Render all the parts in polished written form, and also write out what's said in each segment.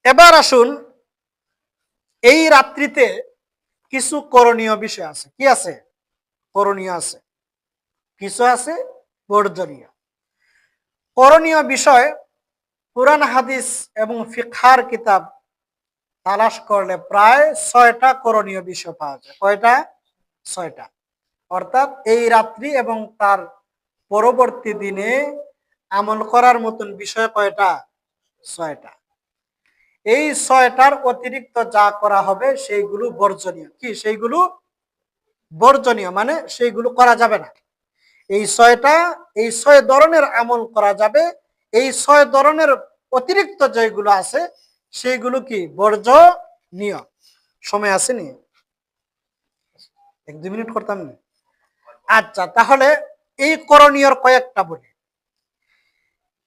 এবার আসুন, এই রাত্রিতে কিছু করণীয় বিষয় আছে। কি আছে? করণীয় আছে, কিছু আছে বর্জনীয়। করণীয় বিষয় কুরআন হাদিস এবং ফিকহার কিতাব তালাশ করলে প্রায় 6টা করণীয় বিষয় পাওয়া যায়। কয়টা? 6টা। অর্থাৎ এই রাত্রি এবং তার পরবর্তী দিনে আমল করার মতন বিষয় কয়টা? 6টা। এই 6টার অতিরিক্ত যা করা হবে সেইগুলো বর্জনীয়। কি সেইগুলো? বর্জনীয়, মানে সেইগুলো করা যাবে না। এই 6টা, এই 6 ধরনের আমল করা যাবে। এই 6 ধরনের অতিরিক্ত যেগুলো আছে সেইগুলো কি? বর্জনীয়। সময় আসেনি, 1-2 মিনিট করতাম না? আচ্ছা, তাহলে এই করণীয়র কয়েকটা বলি।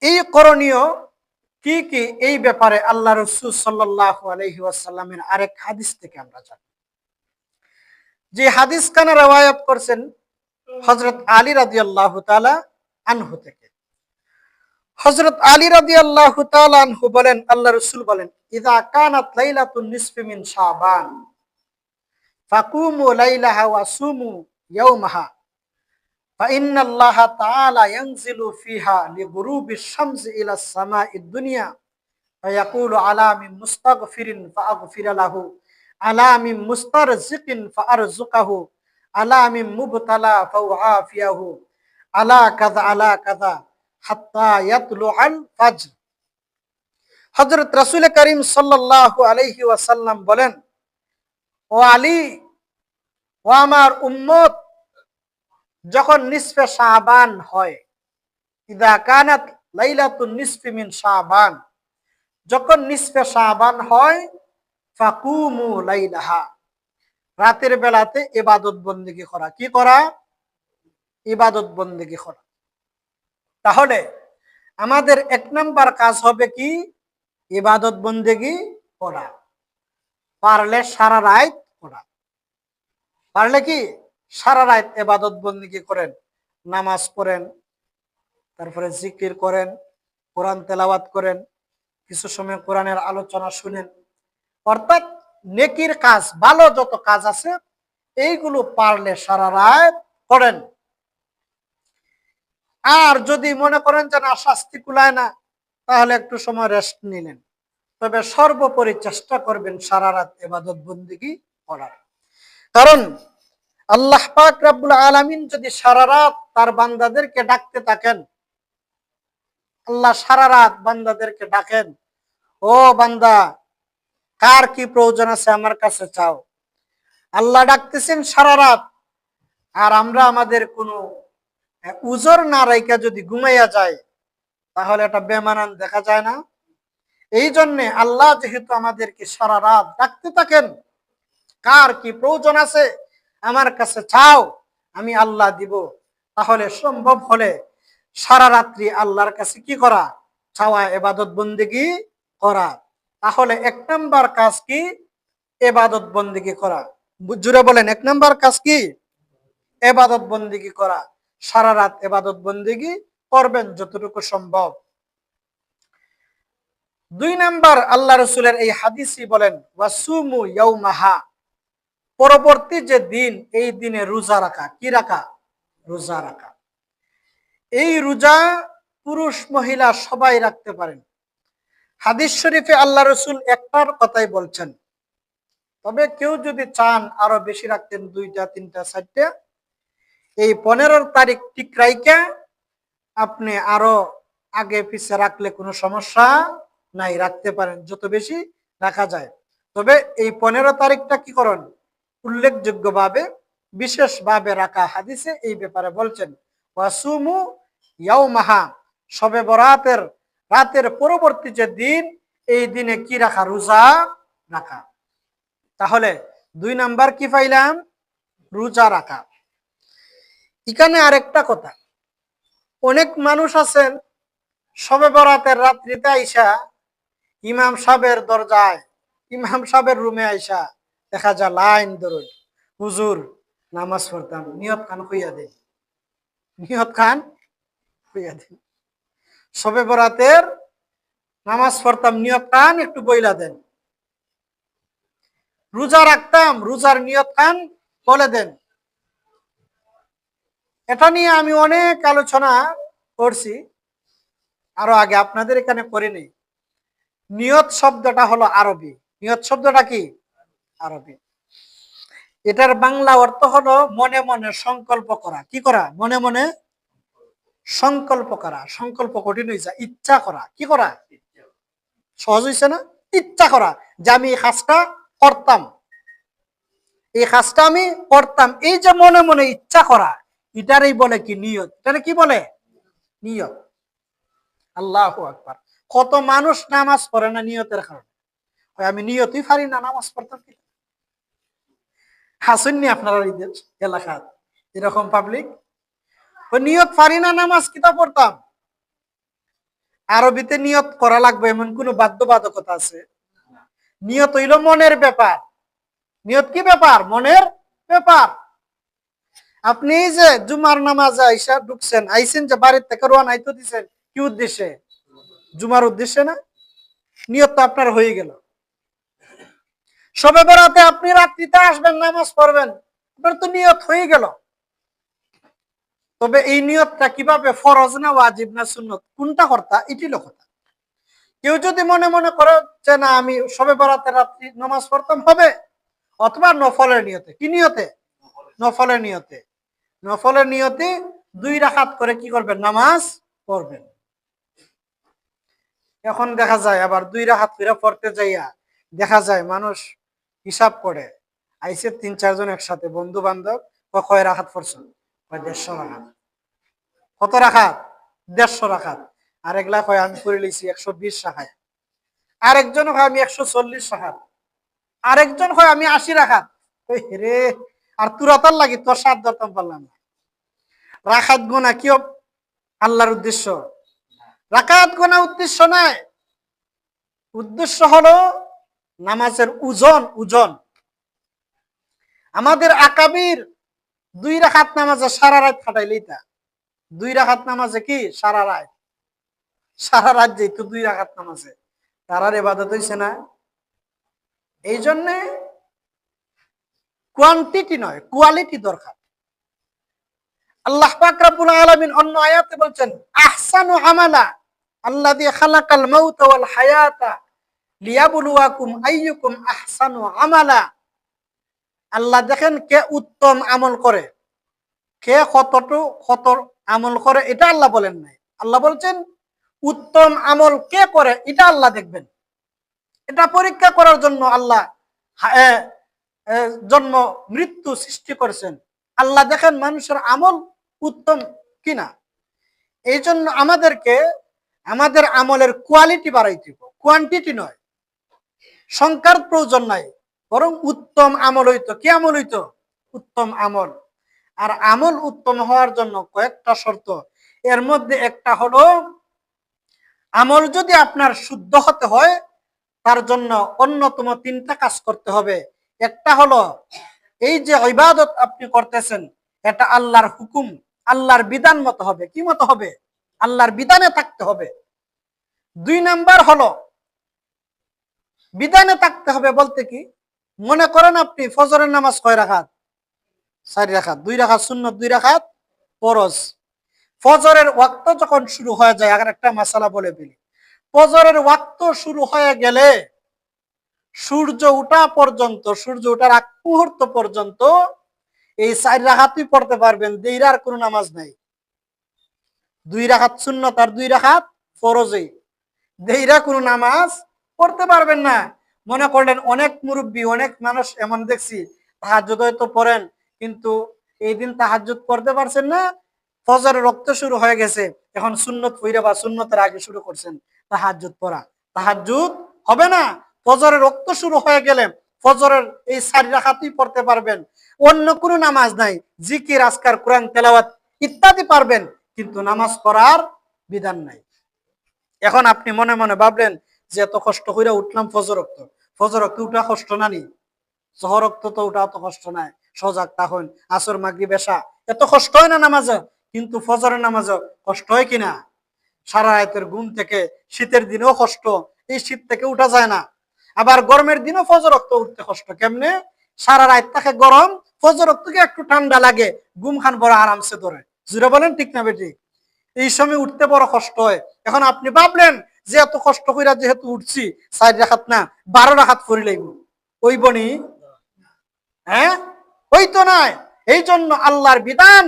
এই করণীয় কি কি এই ব্যাপারে আল্লাহ রাসূল সাল্লাল্লাহু আলাইহি ওয়াসাল্লামের আরেক হাদিস থেকে আমরা জানি। যে হাদিস খানা রওয়ায়াত করছেন হযরত আলী রাদিয়াল্লাহু তাআলা আনহু থেকে। হযরত আলী রাদিয়াল্লাহু তাআলা আনহু বলেন, আল্লাহ রাসূল বলেন, ইযা কানাত লাইলাতুন নিসফি মিন শাবান ফাকুমু লাইলাহা ওয়া সুমু ইয়াওমাহা فإن الله تعالى ينزل فيها لغروب الشمس إلى السماء الدنيا فيقول على من مستغفر فأغفر له على من مسترزق فأرزقه على من مبتلى فأعافيه على كذا على كذا حتى يطلع الفجر। হযরত রাসূল করিম সাল্লাল্লাহু আলাইহি ওয়াসাল্লাম বলেন, ও আলী, ও আমার উম্মত, যখন নিসফে শাবান হয়, ইদা কানাত লাইলাতুন নিসফি মিন শাবান, যখন নিসফে শাবান হয়, ফাকুমু লাইলাহা, রাতের বেলাতে ইবাদত বন্দেগী করা। কি করা? ইবাদত বন্দেগী করা। তাহলে আমাদের 1 নাম্বার কাজ হবে কি? ইবাদত বন্দেগী করা। পারলে সারা রাত করা। পারলে কি? সারা রাত ইবাদত বন্দেগী করেন, নামাজ পড়েন, তারপরে জিকির করেন, কোরআন তেলাওয়াত করেন, কিছু সময় কোরআনের আলোচনা শুনেন। অর্থাৎ নেকির কাজ, ভালো যত কাজ আছে এইগুলো পারলে সারা রাত করেন। আর যদি মনে করেন যে না, শাস্তি কুলায় না, তাহলে একটু সময় রেস্ট নিলেন। তবে সর্বোপরি চেষ্টা করবেন সারা রাত ইবাদত বন্দেগী করার। কারণ আল্লাহ পাক রব্বুল আলামিন যদি সারা রাত তার বান্দাদেরকে ডাকতে থাকেন, আল্লাহ সারা রাত বান্দাদেরকে ডাকেন, ও বান্দা, কার কি প্রয়োজন আছে আমার কাছে চাও। আল্লাহ ডাকতেছেন সারা রাত, আর আমরা আমাদের কোনো উজর না রাইখা যদি ঘুমাইয়া যায়, তাহলে এটা বেমানান দেখা যায় না? এই জন্যে আল্লাহ যেহেতু আমাদেরকে সারা রাত ডাকতে থাকেন, কার কি প্রয়োজন আছে আমার কাছে চাও, আমি আল্লাহ দিব। তাহলে সম্ভব হলে সারা রাত্রি আল্লাহর কাছে কি করা? চাওয়া, ইবাদত বন্দেগী করা। তাহলে 1 নাম্বার কাজ কি? ইবাদত বন্দেগী করা। জুড়ে বলেন, 1 নাম্বার কাজ কি? ইবাদত বন্দেগী করা। সারা রাত ইবাদত বন্দেগী করবেন যতটুকু সম্ভব। 2 নাম্বার, আল্লাহ রাসূলের এই হাদিসই বলেন, ওয়াসুমু ইয়াউমাহা, পরবর্তী যে দিন, এই দিনে রোজা রাখা। কি রাখা? রোজা রাখা। এই রোজা পুরুষ মহিলা সবাই রাখতে পারেন। হাদিস শরীফে আল্লাহ রাসূল একটার কথাই বলছেন, তবে কেউ যদি চান আরো বেশি রাখতেন, 2টা 3টা 4টা, এই 15 তারিখ ঠিক রাইখা আপনি আরো আগে পিছে রাখলে কোনো সমস্যা নাই, রাখতে পারেন, যত বেশি রাখা যায়। তবে এই 15 তারিখটা কি করেন? উল্লেখযোগ্যভাবে, বিশেষভাবে রাখা। হাদিসে এই ব্যাপারে বলছেন, ওয়াসুমু ইয়াউমাহা, শবে বরাতের রাতের পরবর্তী যে দিন, এই দিনে কি রাখা? রোজা রাখা। তাহলে 2 নাম্বার কি পাইলাম? রোজা রাখা। এখানে আরেকটা কথা, অনেক মানুষ আছেন শবে বরাতের রাত্রিতে আইসা ইমাম সাহেবের দরজায়, ইমাম সাহেবের রুমে আইসা দেখা যায় লাইন ধরুন, হুজুর নামাজ পড়তাম, নিয়ত খান হইয়া দেন, নিয়ত খান হইয়া দেন। শবে বরাতের নামাজ পড়তাম, নিয়ত কান একটু বইলা দেন। রোজা রাখতাম, রোজার নিয়ত কান বলে দেন। এটা নিয়ে আমি অনেক আলোচনা করছি আরো আগে, আপনাদের এখানে করিনি। নিয়ত শব্দটা হলো আরবি। নিয়ত শব্দটা কি? আরবি। এটার বাংলা অর্থ হলো মনে মনে সংকল্প করা। কি করা? মনে মনে সংকল্প করা। সংকল্প কঠিন হয়েছে, ইচ্ছা করা। কি করা? সহজ হয়েছে না? ইচ্ছা করা যে আমি এই কাজটা করতাম, এই কাজটা আমি করতাম। এই যে মনে মনে ইচ্ছা করা, এটারই বলে কি? নিয়ত। এটারে কি বলে? নিয়ত। আল্লাহু আকবার। কত মানুষ নামাজ পড়ে না নিয়তের কারণে। আমি নিয়তই পারি না নামাজ পড়তাম। কি হাসেননি আপনারা এলাকার এরকম পাবলিক? ওই নিয়ত পারি না নামাজ কিতা পড়তাম। আরবিতে নিয়ত করা লাগবে এমন কোন বাধ্যবাধকতা আছে? নিয়ত হইল মনের ব্যাপার। নিয়ত কি ব্যাপার? মনের ব্যাপার। আপনি এই যে জুমার নামাজে আইসা ঢুকছেন, আইসেন যে বাড়ির থেকে রোয়ানা আইতে দিচ্ছেন কি উদ্দেশ্যে? জুমার উদ্দেশ্যে না? নিয়ত তো আপনার হয়ে গেল। শবে বরাতে আপনি রাত্রিতে আসবেন, নামাজ পড়বেন, আপনার তো নিয়ত হয়ে গেল। তবে এই নিয়তটা কিভাবে, ফরজ না ওয়াজিব না সুন্নত, কোনটা কর্তা, এটি কথা। কেউ যদি মনে মনে করে যে না আমি শবে বরাতে রাত্রি নামাজ পড়তাম, হবে। অথবা নফলের নিয়তে। কি নিয়তে? নফলের নিয়তে। নফলের নিয়তে 2 রাকাত করে কি করবেন? নামাজ পড়বেন। এখন দেখা যায় আবার 2 রাকাত করে পড়তে যাইয়া দেখা যায় মানুষ হিসাব করে আইসে 3-4 জন একসাথে, বন্ধু বান্ধব, কয় রাকাত পড়ছেন? 150 রাকাত। কত রাকাত? 150 রাকাত। আরেকলা কয় আমি পড়ে লইছি 120 রাকাত। আরেকজন হয় আমি 140 রাকাত। আরেকজন হয় আমি 80 রাকাত। রে, আর তুরাতার লাগি তোর সাত ধরতাম পারলাম না। রাকাত গোনা কি আল্লাহর উদ্দেশ্য? রাকাত গোনা উদ্দেশ্য নয়। উদ্দেশ্য হলো নামাজের ওজন। ওজন আমাদের আকাবির 2 রাকাত নামাজে সারা রাত খাটাইলেই তা 2 রাকাত নামাজে কি সারা রাত, সারা রাত যেত 2 রাকাত নামাজে, তারার ইবাদত হইছে না? এই জন্যে কোয়ান্টিটি নয়, কোয়ালিটি দরকার। আল্লাহ পাক রব্বুল আলামিন অন্য আয়াতে বলছেন আহসানু আমালা আল্লাযী খালাকাল মাউতা ওয়াল হায়াতা লিয়াবলুয়াকুম আইয়ুকুম আহসানু আমালা। আল্লাহ দেখেন কে উত্তম আমল করে, কে কত আমল করে, এটা আল্লাহ বলেন নাই। আল্লাহ বলছেন উত্তম আমল কে করে, এটা আল্লাহ দেখবেন। এটা পরীক্ষা করার জন্য আল্লাহ জন্ম মৃত্যু সৃষ্টি করেছেন। আল্লাহ দেখেন মানুষের আমল উত্তম কিনা। এই জন্য আমাদেরকে আমাদের আমলের কোয়ালিটি বাড়াইতে হবে, কোয়ান্টিটি নয়। সংখ্যার প্রয়োজন নাই, বরং উত্তম আমল হইতো। কি আমল হইতো? উত্তম আমল। আর আমল উত্তম হওয়ার জন্য কয়েকটা শর্ত। এর মধ্যে একটা হলো আমল যদি আপনার শুদ্ধ হতে হয় তার জন্য অন্যতম 3টা কাজ করতে হবে। একটা হলো এই যে ইবাদত আপনি করতেছেন এটা আল্লাহর হুকুম, আল্লাহর বিধান মতো হবে। কি মতো হবে? আল্লাহর বিধানে থাকতে হবে। 2 নাম্বার হলো বিধানে থাকতে হবে বলতে কি, মনে করেন আপনি ফজরের নামাজ কয় রাকাত? 4 রাকাত। 2 রাকাত সুন্নত, 2 রাকাত ফরজ। ফজরের ওয়াক্ত যখন শুরু হয়ে যায়, আগে একটা মাসালা বলে ফেলি। ফজরের ওয়াক্ত শুরু হয়ে গেলে সূর্য ওঠা পর্যন্ত, সূর্য ওঠার আগ মুহূর্ত পর্যন্ত এই 4 রাকাতই পড়তে পারবেন। দেইরার কোনো নামাজ নাই। 2 রাকাত সুন্নত আর 2 রাকাত ফরজে, দেইরা কোনো নামাজ পড়তে পারবেন না। মনে করলেন অনেক মুরব্বী, অনেক মানুষ এমন দেখছি তাহাজ্জুদ হয়তো পড়েন, কিন্তু এই দিন তাহাজ্জুদ পড়তে পারছেন না। ফজরের রক্ত শুরু হয়ে গেছে, এখন সুন্নত পড়া বা সুন্নতের আগে শুরু করছেন তাহাজ্জুদ পড়া। তাহাজ্জুদ হবে না। ফজরের রক্ত শুরু হয়ে গেলে ফজরের এই 4 রাকাতই পড়তে পারবেন। অন্য কোনো নামাজ নাই। জিকির, আজকার, কোরআন তেলাওয়াত ইত্যাদি পারবেন, কিন্তু নামাজ পড়ার বিধান নাই। এখন আপনি মনে মনে ভাবলেন যে এত কষ্ট করে উঠলাম ফজর রক্ত, ফজর রক্ত উঠা কষ্ট না নি? জহর রক্ত তো উঠা অত কষ্ট নাই, সজাগ থাকুন। আসর, মাগরিব, এশা এত কষ্ট হয় না নামাজে, কিন্তু ফজরের নামাজে কষ্ট হয় কিনা? সারা রাতের ঘুম থেকে, শীতের দিনেও কষ্ট, এই শীত থেকে উঠা যায় না। আবার গরমের দিনও ফজর রক্ত উঠতে কষ্ট। কেমনে? সারা রাত থাকে গরম, ফজর রক্তকে একটু ঠান্ডা লাগে, ঘুম খান বড় আরামসে ধরে। জুড়ে বলেন ঠিক না বেটি? এই সময় উঠতে বড় কষ্ট হয়। এখন আপনি ভাবলেন যে এত কষ্ট কইরা যেহেতু উঠছি, 4 রাকাত না 12 রাকাত করি লাগব, ওই বনি? হ্যাঁ, ওই তো নয়। এই জন্য আল্লাহর বিধান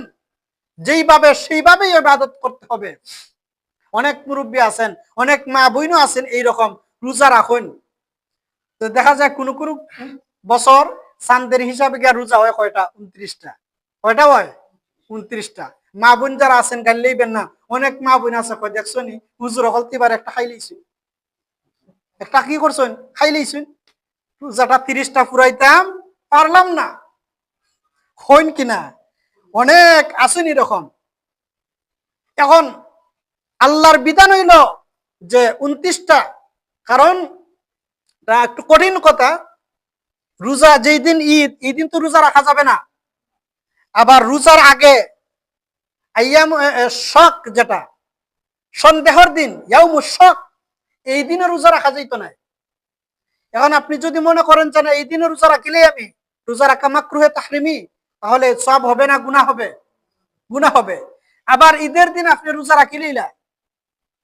যেইভাবে সেইভাবেই ইবাদত করতে হবে। অনেক মুরব্বী আছেন, অনেক মা বোনও আছেন এইরকম, রোজা রাখুন, তো দেখা যায় কোন কোন বছর চাঁদের হিসাবে গিয়া রোজা হয় কয়টা? 29টা। কয়টা হয়? 29টা। মা বোন যারা আছেন গাল লইবেন না, অনেক মা বোন আছে কয় দেখছো নি হুজুর হলতিবার একটা খাই লইছি, একটা কি করছেন? খাই লইছেন। রোজাটা 30টা ফুরাইতাম, পারলাম না। হইন কিনা? অনেক আছেন এরকম। এখন আল্লাহর বিধান হইল যে 29টা, কারণ একটু কঠিন কথা, রোজা যেই দিন ঈদ, এই দিন তো রোজা রাখা যাবে না। আবার রোজার আগে আইয়াম শক, যেটা সন্দেহের দিন, ইয়াউমুশ শক, এই দিনে রোজা রাখা যাইত না। এখন আপনি যদি মনে করেন যে না এই দিনে রোজা রাখিলেই আমি রোজা রাখা মাকরুহে তাহরিমি, তাহলে সব হবে না গুনাহ হবে? গুনাহ হবে। আবার ঈদের দিন আপনি রোজা রাখিলেই না,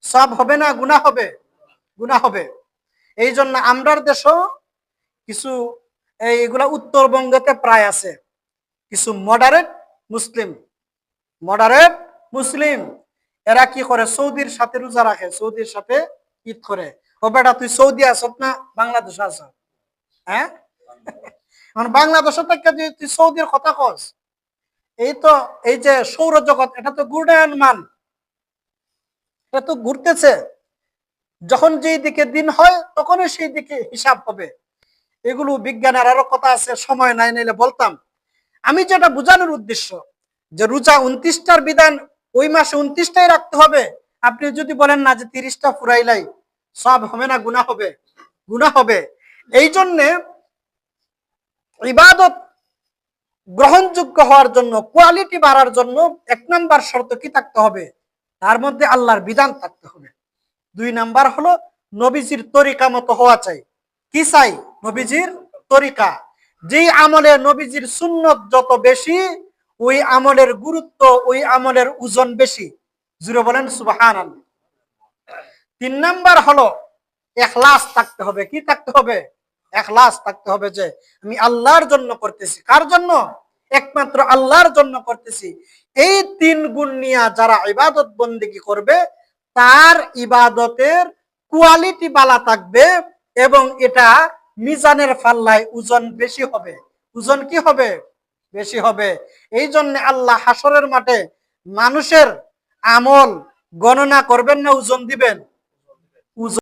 সব হবে না গুনাহ হবে? গুনাহ হবে। এই জন্য আমরার দেশও কিছু এইগুলা উত্তরবঙ্গতে প্রায় আছে, কিছু মডারেট মুসলিম, মডারেট মুসলিম, এরা কি করে? সৌদির সাথে রোজা রাখে, সৌদির সাথে ঈদ করে। ও বেটা তুই সৌদি আসত না বাংলাদেশে আস? হ্যাঁ, বাংলাদেশে থেকে তুই সৌদির কথা কস? এই তো এই যে সৌরজগৎ, এটা তো ঘূর্ণায়মান, এটা তো ঘুরতেছে। যখন যেই দিকে দিন হয় তখনই সেই দিকে হিসাব হবে। এগুলো বিজ্ঞানের আরো কথা আছে, সময় নাই, নাইলে বলতাম। আমি যেটা বোঝানোর উদ্দেশ্য যে রোজা 29টার বিধান, ওই মাসে 29টাই রাখতে হবে। আপনি যদি বলেন না যে 30টা ফুরাইলাই সব হবে না, গুনাহ হবে? গুনাহ হবে। এই জন্যে ইবাদত গ্রহণযোগ্য হওয়ার জন্য, কোয়ালিটি বাড়ার জন্য 1 নাম্বার শর্ত কি থাকতে হবে? তার মধ্যে আল্লাহর বিধান থাকতে হবে। 2 নাম্বার হলো নবীজির তরিকা মতো হওয়া চাই। কি চাই? নবীজির তরিকা। যেই আমলে নবীজির সুন্নত যত বেশি, ওই আমলের গুরুত্ব, ওই আমলের ওজন বেশি। জুড়ে বলেন সুবহানাল্লাহ। 3 নাম্বার হলো ইখলাস থাকতে হবে। কি থাকতে হবে? ইখলাস থাকতে হবে, যে আমি আল্লাহর জন্য করতেছি। কার জন্য? একমাত্র আল্লাহর জন্য করতেছি। এই 3 গুণ নিয়ে যারা ইবাদত বন্দেগী করবে, তার ইবাদতের কোয়ালিটি বালা থাকবে এবং এটা মিজানের পাল্লায় ওজন বেশি হবে। ওজন কি হবে? বেশি হবে। এই জন্য আল্লাহ হাসরের মাঠে মানুষের আমল গণনা করবেন না ওজন দিবেন? ওজন